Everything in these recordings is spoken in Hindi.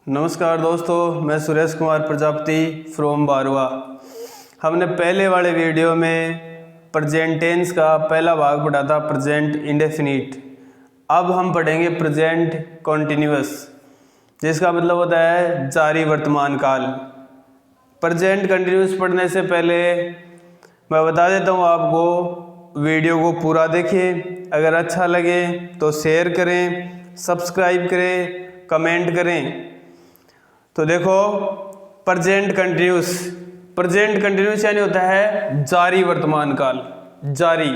नमस्कार दोस्तों, मैं सुरेश कुमार प्रजापति फ्रॉम बारवा। हमने पहले वाले वीडियो में प्रेजेंट टेंस का पहला भाग पढ़ा था, प्रेजेंट इंडेफिनिट। अब हम पढ़ेंगे प्रेजेंट कॉन्टिन्यूअस, जिसका मतलब होता है जारी वर्तमान काल। प्रेजेंट कंटिन्यूअस पढ़ने से पहले मैं बता देता हूँ आपको, वीडियो को पूरा देखें, अगर अच्छा लगे तो शेयर करें, सब्सक्राइब करें, कमेंट करें। तो देखो, प्रेजेंट कंटिन्यूस यानी होता है जारी वर्तमान काल। जारी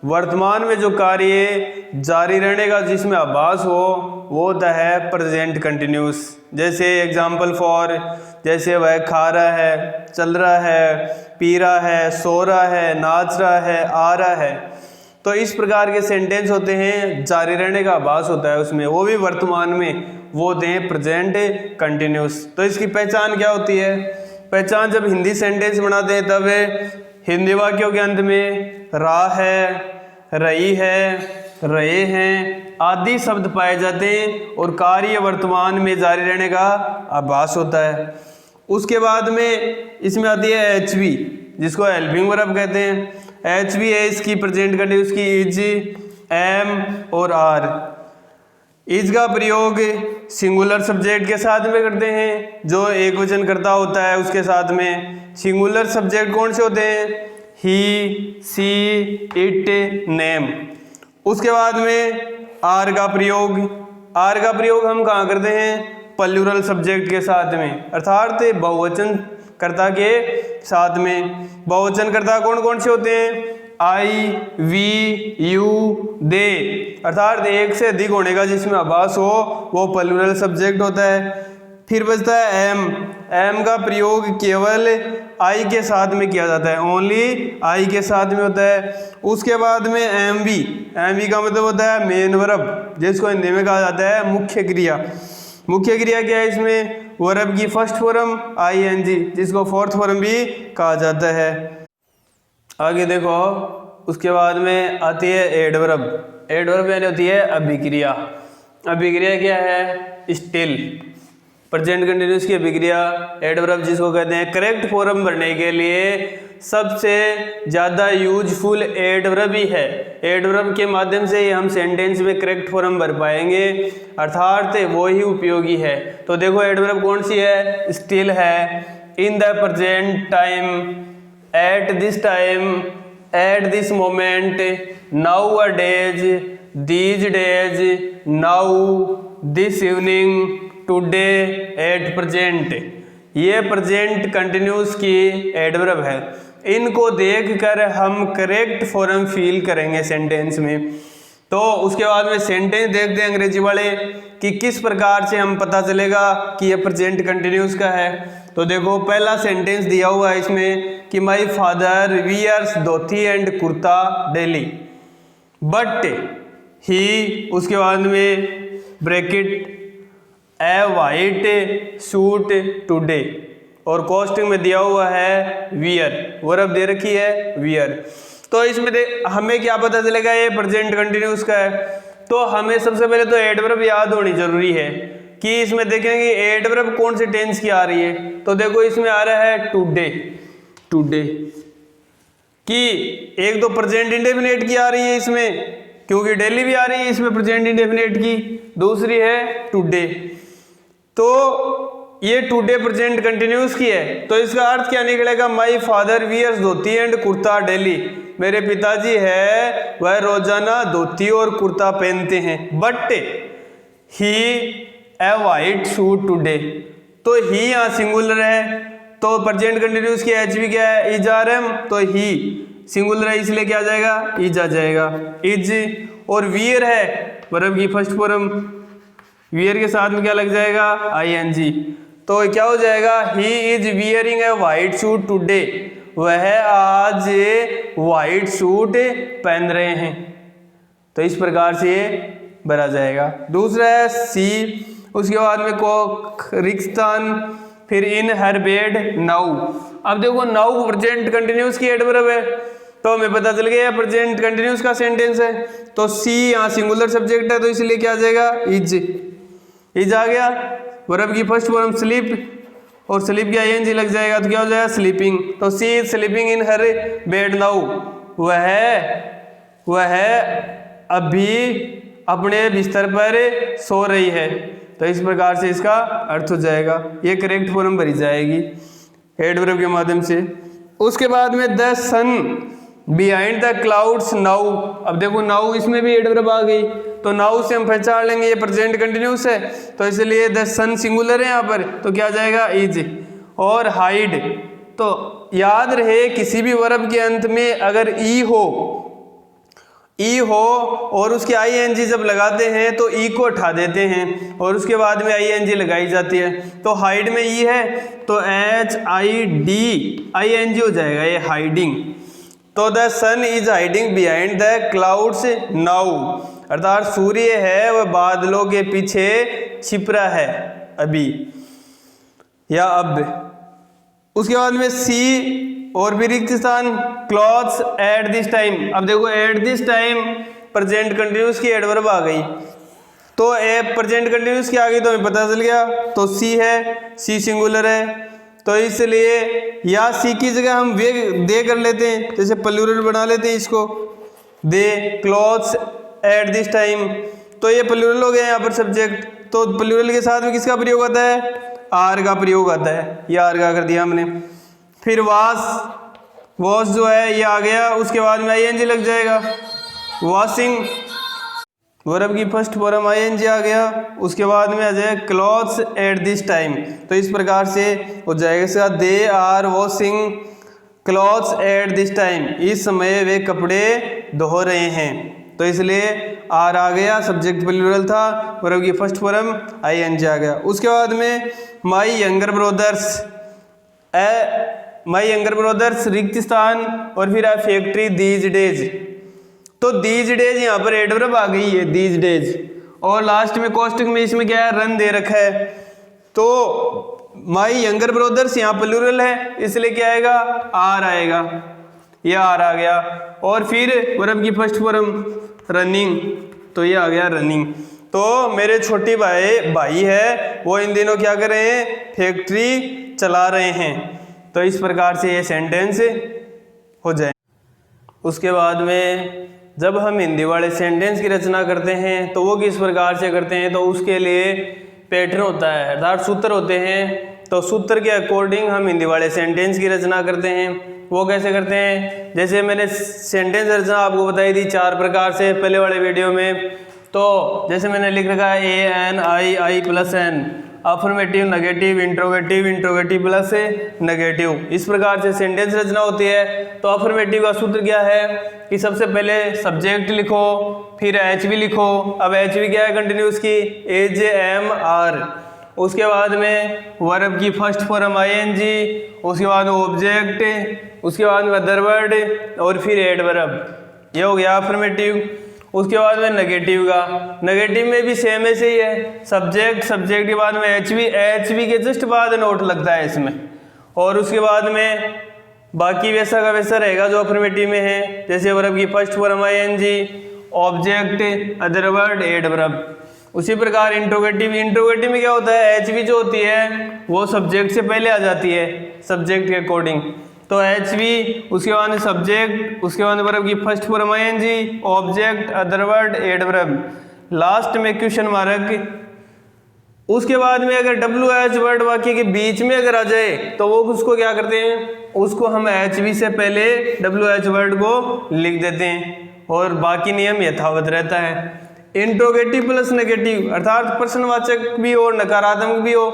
वर्तमान में जो कार्य जारी रहने का जिसमें आभास हो वो होता है प्रेजेंट कंटिन्यूस। जैसे एग्जाम्पल फॉर, जैसे वह खा रहा है, चल रहा है, पी रहा है, सो रहा है, नाच रहा है, आ रहा है। तो इस प्रकार के सेंटेंस होते हैं, जारी रहने का आभास होता है उसमें, वो भी वर्तमान में, वो दें प्रेजेंट कंटिन्यूस। तो इसकी पहचान क्या होती है? पहचान, जब हिंदी सेंटेंस बनाते हैं तब हिंदी वाक्यों के अंत में रहा है, रही है, रहे हैं आदि शब्द पाए जाते हैं और कार्य वर्तमान में जारी रहने का आभास होता है। उसके बाद में इसमें आती है एचवी, जिसको हेल्पिंग वर्ब कहते हैं। एचवी है इसकी प्रेजेंट कंटिन्यूस की इज, एम और आर। इज का प्रयोग सिंगुलर सब्जेक्ट के साथ में करते हैं, जो एक वचन करता होता है उसके साथ में। सिंगुलर सब्जेक्ट कौन से होते हैं? ही, सी, इट, नेम। उसके बाद में आर का प्रयोग हम कहाँ करते हैं? प्लूरल सब्जेक्ट के साथ में, अर्थात बहुवचन कर्ता के साथ में। बहुवचन कर्ता कौन कौन से होते हैं? आई, वी, यू, दे, अर्थात एक से अधिक होने का जिसमें आभास हो वो प्लूरल सब्जेक्ट होता है। फिर बचता है एम का प्रयोग केवल आई के साथ में किया जाता है, ओनली आई के साथ में होता है। उसके बाद में एम वी का मतलब होता है मेन वर्ब, जिसको हिंदी में कहा जाता है मुख्य क्रिया। मुख्य क्रिया क्या है इसमें? वर्ब की फर्स्ट फॉर्म आईएनजी, जिसको फोर्थ फॉर्म भी कहा जाता है। आगे देखो, उसके बाद में आती है एडवर्ब यानी होती है अभिक्रिया। अभिक्रिया क्या है? स्टिल। प्रेजेंट कंटिन्यूस की अभिक्रिया एडवर्ब जिसको कहते हैं। करेक्ट फॉर्म भरने के लिए सबसे ज़्यादा यूजफुल एडवर्ब ही है। एडवर्ब के माध्यम से ही हम सेंटेंस में करेक्ट फॉर्म भर पाएंगे, अर्थात वो ही उपयोगी है। तो देखो एडवर्ब कौन सी है? स्टिल है, in the present time, eight this time, at this moment, now a days, these days, now, this evening, today, at present. ये प्रेजेंट कंटिन्यूस की एडवर्ब है। इनको देखकर हम करेक्ट फॉर्म फील करेंगे सेंटेंस में। तो उसके बाद में सेंटेंस देखते हैं अंग्रेजी वाले कि किस प्रकार से हम पता चलेगा कि ये प्रेजेंट कंटिन्यूस का है। तो देखो, पहला सेंटेंस दिया हुआ है इसमें कि my father wears dhoti and kurta daily, but he, उसके बाद में bracket, a white suit today, और कॉस्टिंग में दिया हुआ है वियर, वर्ब दे रखी है वियर। तो इसमें हमें क्या पता चलेगा ये प्रेजेंट कंटिन्यूस का है? तो हमें सबसे पहले तो एडवर्ब याद होनी जरूरी है कि इसमें देखेंगे एडवर्ब कौन से टेंस की आ रही है। तो देखो इसमें आ रहा है टुडे कि एक तो प्रेजेंट इंडेफिनिट की आ रही है इसमें, क्योंकि डेली भी आ रही है इसमें प्रेजेंट इंडेफिनिट की। दूसरी है टुडे, तो ये टुडे प्रेजेंट कंटिन्यूस की है। तो इसका अर्थ क्या निकलेगा? My father wears dhoti and kurta daily, मेरे पिताजी है वह रोजाना धोती और कुर्ता पहनते हैं। But he A white suit today, तो ही यहाँ सिंगुलर है, तो प्रेजेंट कंटिन्यूस की एचवी क्या है? इज आर एम, तो ही सिंगुलर है इसलिए क्या आ जाएगा? इज आ जाएगा, इज। और वियर है वर्ब की फर्स्ट फॉर्म, वियर के साथ में क्या लग जाएगा? आईएनजी। तो क्या हो जाएगा? He is wearing A white suit today, वह आज वाइट सूट पहन रहे हैं। तो इस प्रकार से ये भरा जाएगा। दूसरा है सी, उसके बाद में को रिक्स्तान, फिर इन हर बेड नाउ। अब देखो नाउ प्रेजेंट कंटिन्यूस की एडवर्ब है, तो हमें पता चल गया प्रेजेंट कंटिन्यूस का सेंटेंस है। तो सी यहाँ सिंगुलर सब्जेक्ट है, तो इसलिए क्या आ जाएगा? इज आ गया। वर्ब की फर्स्ट फॉर्म स्लीप और स्लीप की आईएनजी लग जाएगा तो क्या हो जाएगा स्लीपिंग। तो she is sleeping in her bed now, वह अभी अपने बिस्तर पर सो रही है। तो इस प्रकार से इसका अर्थ हो जाएगा, ये करेक्ट फॉर्म भरी जाएगी एडवर्ब के माध्यम से। उसके बाद में the sun behind the clouds now, अब देखो नाउ इसमें भी एडवर्ब आ गई, तो नाउ से हम पहचान लेंगे ये प्रेजेंट कंटिन्यूस है, तो इसलिए द सन सिंगुलर है यहाँ पर, तो क्या जाएगा इज। और हाइड, तो याद रहे किसी भी वर्ब के अंत में अगर ई हो और उसके आईएनजी जब लगाते हैं तो ई को हटा देते हैं और उसके बाद में आईएनजी लगाई जाती है। तो हाइड में ई है तो HID आईएनजी हो जाएगा, ये हाइडिंग। तो the sun is hiding behind the clouds now, अर्थात सूर्य है वह बादलों के पीछे छिप रहा है अभी या अब। उसके बाद में सी और भी रिक्त स्थान क्लॉथ्स एट दिस टाइम, अब देखो eight this time present continuous की एडवर्ब आ गई, तो ए प्रेजेंट कंटिन्यूस की आ गई तो हमें पता चल गया, तो सी है, सी सिंगुलर है, तो इसलिए या सी की जगह हम वे दे कर लेते हैं, जैसे प्लूरल बना लेते हैं इसको, दे क्लॉथ्स एट दिस टाइम, तो ये प्लूरल हो गया यहाँ पर सब्जेक्ट। तो प्लूरल के साथ में किसका प्रयोग आता है, आर का प्रयोग आता है, ये आर का कर दिया हमने। फिर वॉश जो है ये आ गया, उसके बाद में आईएनजी लग जाएगा, वॉशिंग वर्ब की फर्स्ट फॉर्म आईएनजी आ गया, उसके बाद में आ जाए क्लॉथ्स एट दिस टाइम, तो इस प्रकार से हो जाएगा they are washing clothes at this time, इस समय वे कपड़े धो रहे हैं, तो इसलिए आर आ गया, सब्जेक्ट प्लूरल था, वर्ब की फर्स्ट फॉर्म आईएनजी आ गया। उसके बाद में माई यंगर ब्रदर्स रिक्त स्थान और फिर फैक्ट्री दीज डेज, तो दीज डेज यहाँ पर एडवर्ब आ गई है दीज डेज, और लास्ट में कोष्टक में इसमें क्या है रन दे रखा है, तो माई यंगर ब्रदर्स यहाँ प्लूरल है इसलिए क्या आएगा आर आएगा, ये आर आ गया। और फिर वर्ब की फर्स्ट फॉर्म रनिंग, तो ये आ गया रनिंग। तो मेरे छोटे भाई है वो इन दिनों क्या कर रहे हैं, फैक्ट्री चला रहे हैं, तो इस प्रकार से ये सेंटेंस हो जाए। उसके बाद में जब हम हिंदी वाले सेंटेंस की रचना करते हैं तो वो किस प्रकार से करते हैं, तो उसके लिए पैटर्न होता है, अर्थात सूत्र होते हैं, तो सूत्र के अकॉर्डिंग हम हिंदी वाले सेंटेंस की रचना करते हैं। वो कैसे करते हैं, जैसे मैंने सेंटेंस रचना आपको बताई थी 4 प्रकार से पहले वाले वीडियो में, तो जैसे मैंने लिख रखा है ANI plus N, affirmative negative interrogative plus negative, इस प्रकार से सेंटेंस रचना होती है। तो अफर्मेटिव का सूत्र क्या है कि सबसे पहले सब्जेक्ट लिखो, फिर HV लिखो, अब HV क्या है कंटिन्यूस की एज एम आर, उसके बाद में वर्ब की फर्स्ट फॉर्म ING, उसके बाद ऑब्जेक्ट, उसके बाद में अदर वर्ड और फिर एडवर्ब, ये हो गया अफर्मेटिव। उसके बाद में नेगेटिव का, नेगेटिव में भी सेम ऐसे ही है, सब्जेक्ट के बाद में HV के जस्ट बाद नोट लगता है इसमें, और उसके बाद में बाकी वैसा का वैसा रहेगा जो अफर्मेटिव में है, जैसे वर्ब की first form ING, object, other word, adverb. उसी प्रकार इंट्रोगेटिव में क्या होता है, HV जो होती है वो सब्जेक्ट से पहले आ जाती है सब्जेक्ट के अकॉर्डिंग, तो HV, उसके बाद सब्जेक्ट, उसके बाद वर्ब की first form ING, object, other word, adverb, last में क्वेश्चन मार्क। उसके बाद में अगर WH वर्ड वाक्य के बीच में अगर आ जाए तो वो उसको क्या करते हैं, उसको हम HV से पहले WH वर्ड को लिख देते हैं और बाकी नियम यथावत रहता है। इंट्रोगेटिव प्लस नेगेटिव अर्थात प्रश्नवाचक भी हो नकारात्मक भी हो,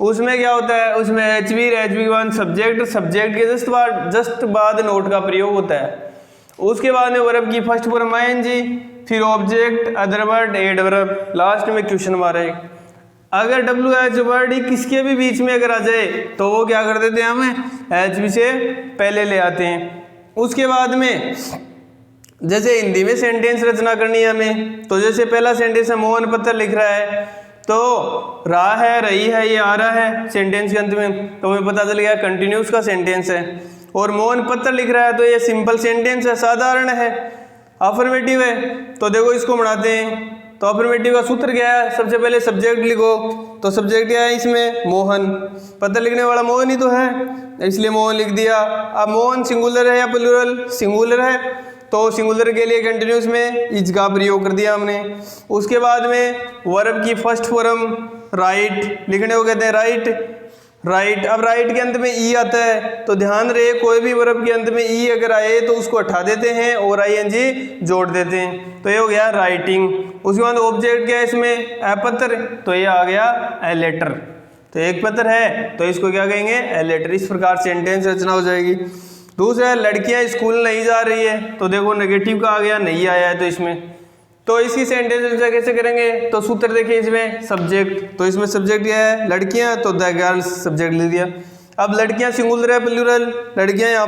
उसमें क्या होता है, उसमें HV के बाद सब्जेक्ट के जस्ट बाद नोट का प्रयोग होता है। उसके बाद में वर्ब की फर्स्ट फॉर्म ING, फिर object, other word, adverb, last में क्वेश्चन मार्क। अगर WH वर्ड ही किसके भी बीच में अगर आ जाए तो वो क्या कर देते हैं, हमें HV से पहले ले आते हैं। उसके बाद में जैसे हिंदी में सेंटेंस रचना करनी है हमें, तो जैसे पहला सेंटेंस है मोहन पत्थर लिख रहा है, तो रहा है, रही है, ये आ रहा है सेंटेंस के अंत में, तो हमें पता चल गया कंटिन्यूस का सेंटेंस है। और मोहन पत्थर लिख रहा है तो ये सिंपल सेंटेंस है, साधारण है, अफर्मेटिव है। तो देखो इसको बढ़ाते हैं, तो अफर्मेटिव का सूत्र क्या है, सबसे पहले सब्जेक्ट लिखो। तो सब्जेक्ट क्या है इसमें, मोहन। पता लिखने वाला मोहन ही तो है, इसलिए मोहन लिख दिया। अब मोहन सिंगुलर है या प्लूरल, सिंगुलर है, तो सिंगुलर के लिए कंटिन्यूस में इज का प्रयोग कर दिया हमने। उसके बाद में वर्ब की फर्स्ट फॉर्म राइट, लिखने को कहते हैं राइट। राइट, अब राइट के अंत में ई आता है, तो ध्यान रहे कोई भी वर्ब के अंत में ई अगर आए तो उसको हटा देते हैं और ING जोड़ देते हैं। तो ये हो गया राइटिंग। उसके बाद ऑब्जेक्ट क्या है इसमें, ए पत्र, तो ये आ गया ए लेटर। तो एक पत्र है तो इसको क्या कहेंगे, ए लेटर। इस प्रकार सेंटेंस रचना हो जाएगी। दूसरा है लड़कियां स्कूल नहीं जा रही है, तो देखो नेगेटिव का आ गया, नहीं आया है तो इसमें, तो इसकी सेंटेंस रचना कैसे करेंगे, तो सूत्र देखिए इसमें सब्जेक्ट, तो इसमें सब्जेक्ट क्या है लड़कियां, तो द गर्ल्स सब्जेक्ट ले दिया। अब लड़कियां सिंगुलर है प्लूरल, लड़कियां यहाँ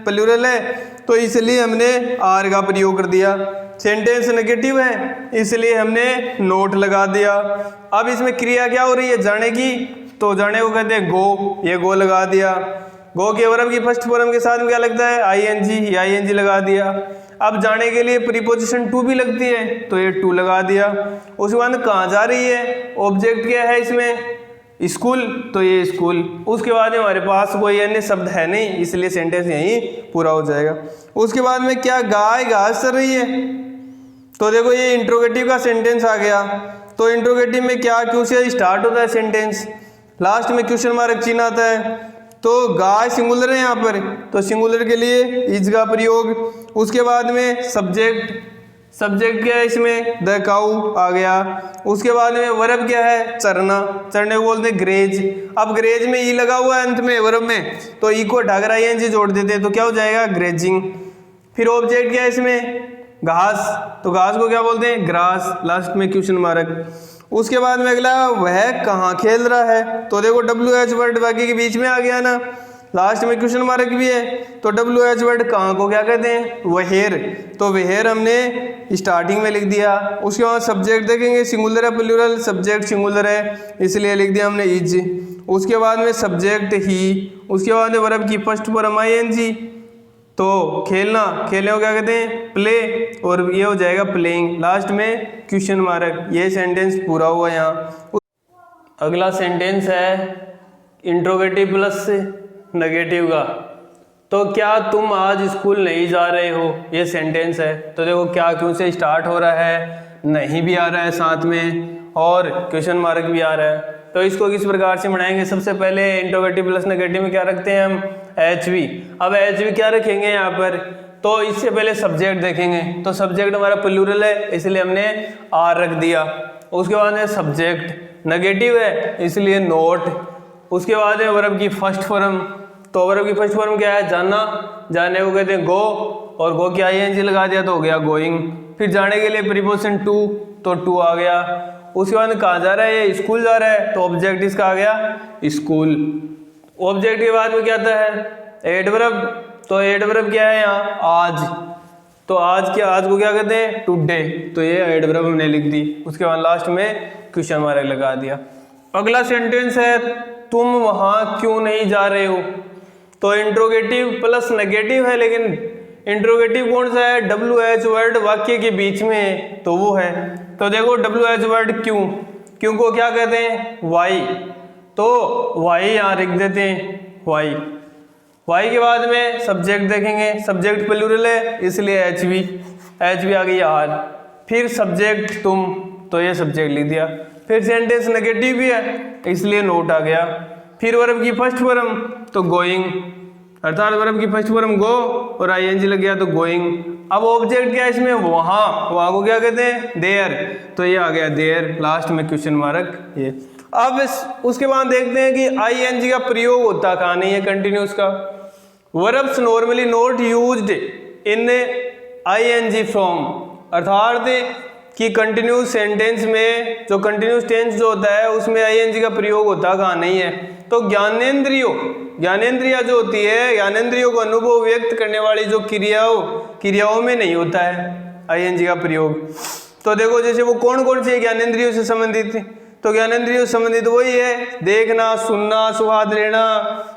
प्लूरल है, तो इसलिए हमने आर का प्रयोग कर दिया। सेंटेंस नेगेटिव है इसलिए हमने नोट लगा दिया। अब इसमें क्रिया क्या हो रही है, जाने की, तो जाने को कहते हैं गो, ये गो लगा दिया। गो के वर्ब की फर्स्ट फॉर्म के साथ में क्या लगता है, ING लगा दिया। अब जाने के लिए प्रीपोजिशन टू भी लगती है, तो ये टू लगा दिया। उसके बाद कहाँ जा रही है, ऑब्जेक्ट क्या है इसमें, स्कूल, तो ये स्कूल। उसके बाद में हमारे पास कोई अन्य शब्द है नहीं, इसलिए सेंटेंस यहीं पूरा हो जाएगा। उसके बाद में क्या, गाय घास चर रही है, तो देखो ये इंट्रोगेटिव का सेंटेंस आ गया। तो इंट्रोगेटिव में क्या, क्यों से स्टार्ट होता है सेंटेंस, लास्ट में क्वेश्चन मार्क चिन्ह आता है। तो गाय सिंगुलर है यहाँ पर, तो सिंगुलर के लिए इज का प्रयोग। उसके बाद में सब्जेक्ट क्या है इसमें, द काऊ आ गया। उसके बाद में वर्ब क्या है, चरना, चरने को बोलते हैं ग्रेज। अब ग्रेज में ई लगा हुआ है अंत में वर्ब में, तो ई को हटाकर ING जोड़ देते हैं, तो क्या हो जाएगा ग्रेजिंग। फिर ऑब्जेक्ट क्या है इसमें, घास, तो घास को क्या बोलते हैं, ग्रास, लास्ट में क्वेश्चन मार्क। उसके बाद में अगला, वह कहाँ खेल रहा है, तो देखो WH वर्ड बाकी के बीच में आ गया ना, लास्ट में क्वेश्चन मार्क भी है, तो WH वर्ड कहाँ को क्या कहते हैं, वहेर, तो वहेर हमने स्टार्टिंग में लिख दिया। उसके बाद सब्जेक्ट देखेंगे, सिंगुलर है प्लूरल, सब्जेक्ट सिंगुलर है इसलिए लिख दिया हमने इज। उसके बाद में सब्जेक्ट ही, उसके बाद में वर्ब की फर्स्ट फॉर्म ING, तो खेलना, खेलने को क्या कहते हैं, प्ले, और ये हो जाएगा प्लेइंग, लास्ट में क्वेश्चन मार्क। ये सेंटेंस पूरा हुआ यहाँ। अगला सेंटेंस है इंट्रोगेटिव प्लस नेगेटिव का, तो क्या तुम आज स्कूल नहीं जा रहे हो, ये सेंटेंस है। तो देखो क्या क्यों से स्टार्ट हो रहा है, नहीं भी आ रहा है साथ में, और क्वेश्चन मार्क भी आ रहा है। तो इसको किस प्रकार से बनाएंगे, सबसे पहले इंट्रोगेटिव प्लस नेगेटिव में क्या रखते हैं हम, HV। अब HV क्या रखेंगे यहाँ पर, तो इससे पहले सब्जेक्ट देखेंगे, तो सब्जेक्ट हमारा प्लूरल है इसलिए हमने R रख दिया। उसके बाद में सब्जेक्ट नेगेटिव है इसलिए नोट। उसके बाद है वर्ब की फर्स्ट फॉर्म, तो वर्ब की फर्स्ट फॉर्म क्या है, जाना, जाने को कहते हैं गो, और गो की ING लगा दिया तो हो गया गोइंग। फिर जाने के लिए प्रीपोजिशन टू, तो टू आ गया। उसके बाद कहाँ जा रहा है, ये स्कूल जा रहा है, तो ऑब्जेक्ट इसका आ गया स्कूल। ऑब्जेक्ट के बाद में क्या आता है, एडवर्ब, तो एडवर्ब क्या है यहाँ, आज, तो आज को क्या कहते हैं, टुडे, तो ये एडवर्ब हमने लिख दी। उसके बाद लास्ट में क्वेश्चन मार्क लगा दिया। अगला सेंटेंस है, तुम वहाँ क्यों नहीं जा रहे हो, तो इंट्रोगेटिव प्लस नेगेटिव है, लेकिन इंट्रोगेटिव कौन सा है, WH वर्ड वाक्य के बीच में है, तो वो है। तो देखो WH वर्ड क्यों को क्या कहते हैं, वाई, तो वाई यहाँ लिख देते हैं, वाई के बाद में सब्जेक्ट देखेंगे, सब्जेक्ट प्लूरल है इसलिए HV आ गई R। फिर सब्जेक्ट तुम, तो ये सब्जेक्ट लिख दिया। फिर सेंटेंस नेगेटिव भी है इसलिए नोट आ गया। फिर वर्ब की फर्स्ट फॉर्म, तो गोइंग, अर्थात वर्ब की फर्स्ट फॉर्म गो और ING लग गया तो गोइंग। अब ऑब्जेक्ट क्या है इसमें, वहाँ को क्या कहते हैं, देयर, तो ये आ गया देयर, लास्ट में क्वेश्चन मार्क ये। अब उसके बाद देखते हैं कि ING का प्रयोग होता कहाँ नहीं है कंटिन्यूस का। Verbs normally not used in ING form, अर्थात कि कंटिन्यूस सेंटेंस में जो कंटिन्यूस टेंस जो होता है उसमें ING का प्रयोग होता कहाँ नहीं है। तो ज्ञानेंद्रिया जो होती है, ज्ञानेंद्रियों को अनुभव व्यक्त करने वाली जो क्रियाओं में नहीं होता है ING का प्रयोग। तो देखो जैसे वो कौन सी ज्ञानेंद्रियों से संबंधित, तो ज्ञानेंद्रियों से संबंधित वही है, देखना, सुनना, स्वाद लेना,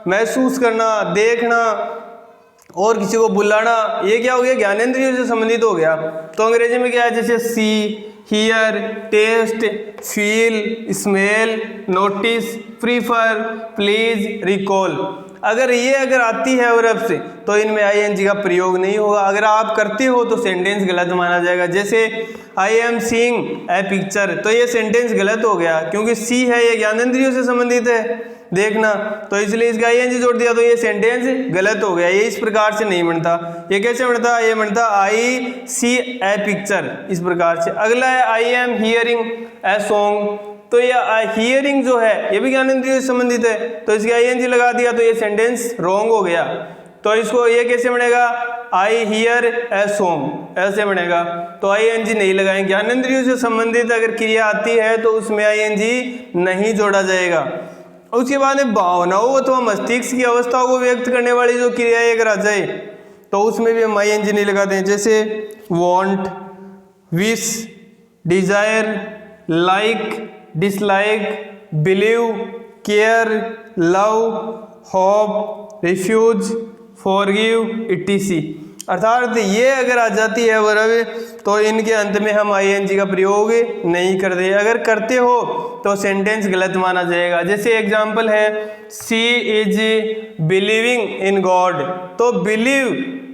महसूस करना, देखना और किसी को बुलाना, ये क्या हो गया, ज्ञानेंद्रियों से संबंधित हो गया। तो अंग्रेजी में क्या है, जैसे see, hear, taste, feel, smell, notice, prefer, please, recall. अगर आती है वर्ब से तो इनमें आईएनजी का प्रयोग नहीं होगा। अगर आप करते हो तो सेंटेंस गलत माना जाएगा। जैसे I am seeing a picture, तो ये सेंटेंस गलत हो गया क्योंकि सी है, ये ज्ञानेंद्रियों से संबंधित है देखना, तो इसलिए इसका आईएनजी जोड़ दिया तो ये सेंटेंस गलत हो गया। ये इस प्रकार से नहीं बनता। ये कैसे बनता? ये बनता आई सी ए पिक्चर, इस प्रकार से। अगला है I am hearing a song, तो ये हियरिंग जो है ये भी ज्ञानेंद्रियों से संबंधित है, तो इसकी आईएनजी लगा दिया तो ये सेंटेंस रॉन्ग हो गया। तो इसको ये कैसे बनेगा? आई हियर ए सॉन्ग, ऐसे बनेगा। तो आईएनजी नहीं लगाएंगे। ज्ञानेंद्रियों से संबंधित अगर क्रिया आती है तो उसमें आईएनजी नहीं जोड़ा जाएगा। उसके बाद भावनाओं अथवा मस्तिष्क की अवस्थाओं को व्यक्त करने वाली जो क्रियाएं अगर आ जाए तो उसमें भी हम आईएनजी नहीं लगाते हैं। जैसे want, wish, desire, like, dislike, believe, care, love, hope, refuse, forgive, etc. अर्थात ये अगर आ जाती है वर्ब तो इनके अंत में हम आईएनजी का प्रयोग नहीं करते। अगर करते हो तो सेंटेंस गलत माना जाएगा। जैसे एग्जाम्पल है सी इज बिलीविंग इन गॉड, तो बिलीव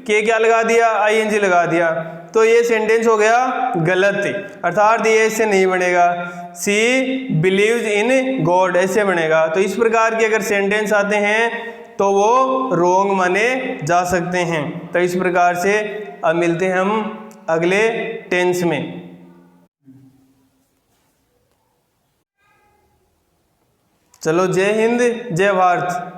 के क्या लगा दिया? आईएनजी लगा दिया, तो ये सेंटेंस हो गया गलत। अर्थात ये ऐसे नहीं बनेगा, सी बिलीव्स इन गॉड ऐसे बनेगा। तो इस प्रकार के अगर सेंटेंस आते हैं तो वो रोंग माने जा सकते हैं। तो इस प्रकार से अब मिलते हैं हम अगले टेंस में। चलो, जय हिंद, जय भारत।